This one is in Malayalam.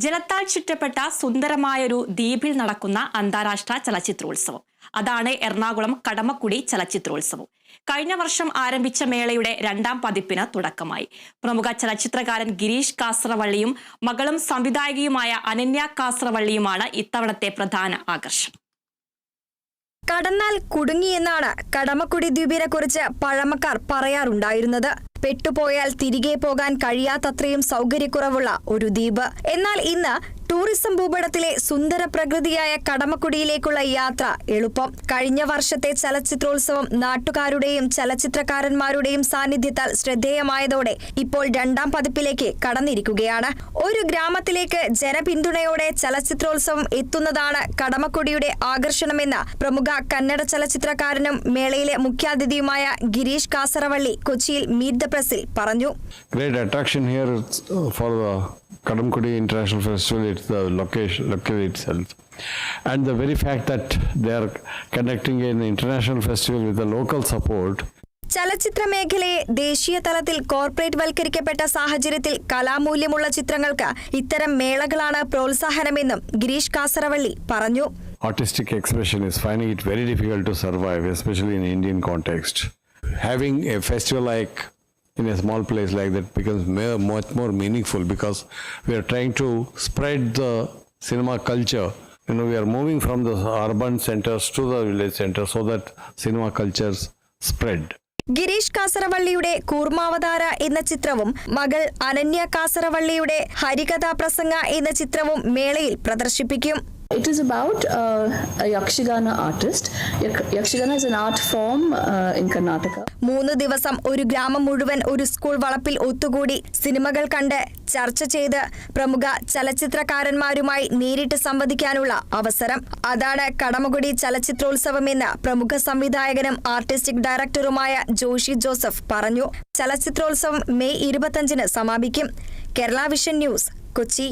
ജലത്താൽ ചുറ്റപ്പെട്ട സുന്ദരമായൊരു ദ്വീപിൽ നടക്കുന്ന അന്താരാഷ്ട്ര ചലച്ചിത്രോത്സവം. അതാണ് എറണാകുളം കടമക്കുടി ചലച്ചിത്രോത്സവം. കഴിഞ്ഞ വർഷം ആരംഭിച്ച മേളയുടെ 2ാം പതിപ്പിന് തുടക്കമായി. പ്രമുഖ ചലച്ചിത്രകാരൻ ഗിരീഷ് കാസറവള്ളിയും മകളും സംവിധായകയുമായ അനന്യ കാസറവള്ളിയുമാണ് ഇത്തവണത്തെ പ്രധാന ആകർഷണം. കടന്നാൽ കുടുങ്ങിയെന്നാണ് കടമക്കുടി ദ്വീപിനെ കുറിച്ച് പഴമക്കാർ പറയാറുണ്ടായിരുന്നത്. പെട്ടുപോയാൽ തിരികെ പോകാൻ കഴിയാത്തത്രയും സൗകര്യക്കുറവുള്ള ഒരു ദ്വീപ്. എന്നാൽ ഇന്ന് ടൂറിസം ഭൂപടത്തിലെ സുന്ദര പ്രകൃതിയായ കടമക്കുടിയിലേക്കുള്ള യാത്ര എളുപ്പം. കഴിഞ്ഞ വർഷത്തെ ചലച്ചിത്രോത്സവം നാട്ടുകാരുടെയും ചലച്ചിത്രകാരന്മാരുടെയും സാന്നിധ്യത്താൽ ശ്രദ്ധേയമായതോടെ ഇപ്പോൾ 2ാം പതിപ്പിലേക്ക് കടന്നിരിക്കുകയാണ്. ഒരു ഗ്രാമത്തിലേക്ക് ജനപിന്തുണയോടെ ചലച്ചിത്രോത്സവം എത്തുന്നതാണ് കടമക്കുടിയുടെ ആകർഷണമെന്ന് പ്രമുഖ കന്നഡ ചലച്ചിത്രകാരനും മേളയിലെ മുഖ്യാതിഥിയുമായ ഗിരീഷ് കാസറവള്ളി കൊച്ചിയിൽ മീറ്റ് ദ പ്രസിൽ പറഞ്ഞു. Great attraction here for the Kadamkudi International Festival. It's the location itself, and the very fact that they are conducting an international festival with the local support. ചലച്ചിത്ര മേഖലയെ ദേശീയ തലത്തിൽ കോർപ്പറേറ്റ് വൽക്കരിക്കപ്പെട്ട സാഹചര്യത്തിൽ കലാമൂല്യമുള്ള ചിത്രങ്ങൾക്ക് ഇത്തരം മേളകളാണ് പ്രോത്സാഹനമെന്നും ഗിരീഷ് കാസറവള്ളി പറഞ്ഞു. Artistic expression is finding it very difficult to survive, especially in Indian context. Having a festival like in a small place like that becomes much more meaningful because we are trying to spread the cinema culture. We are moving from the urban centers to the village centers so that cinema cultures spread. Girish കാസറവള്ളിയുടെ കൂർമാവതാര എന്ന ചിത്രവും മകൾ അനന്യ കാസറവള്ളിയുടെ ഹരികഥാ പ്രസംഗ എന്ന ചിത്രവും മേളയിൽ പ്രദർശിപ്പിക്കും. It is about a Yakshagana artist. Yakshagana is an art form in Karnataka. 3 ദിവസം ഒരു ഗ്രാമം മുഴുവൻ ഒരു സ്കൂൾ വളപ്പിൽ ഒത്തുകൂടി സിനിമകൾ കണ്ട് ചർച്ച ചെയ്ത് പ്രമുഖ ചലച്ചിത്രകാരന്മാരുമായി നേരിട്ട് സംവദിക്കാനുള്ള അവസരം. അതാണ് കടമക്കുടി ചലച്ചിത്രോത്സവമെന്ന് പ്രമുഖ സംവിധായകനും ആർട്ടിസ്റ്റിക് ഡയറക്ടറുമായ ജോഷി ജോസഫ് പറഞ്ഞു. ചലച്ചിത്രോത്സവം മെയ് 25-ന് സമാപിക്കും. Kerala vision news, Kochi.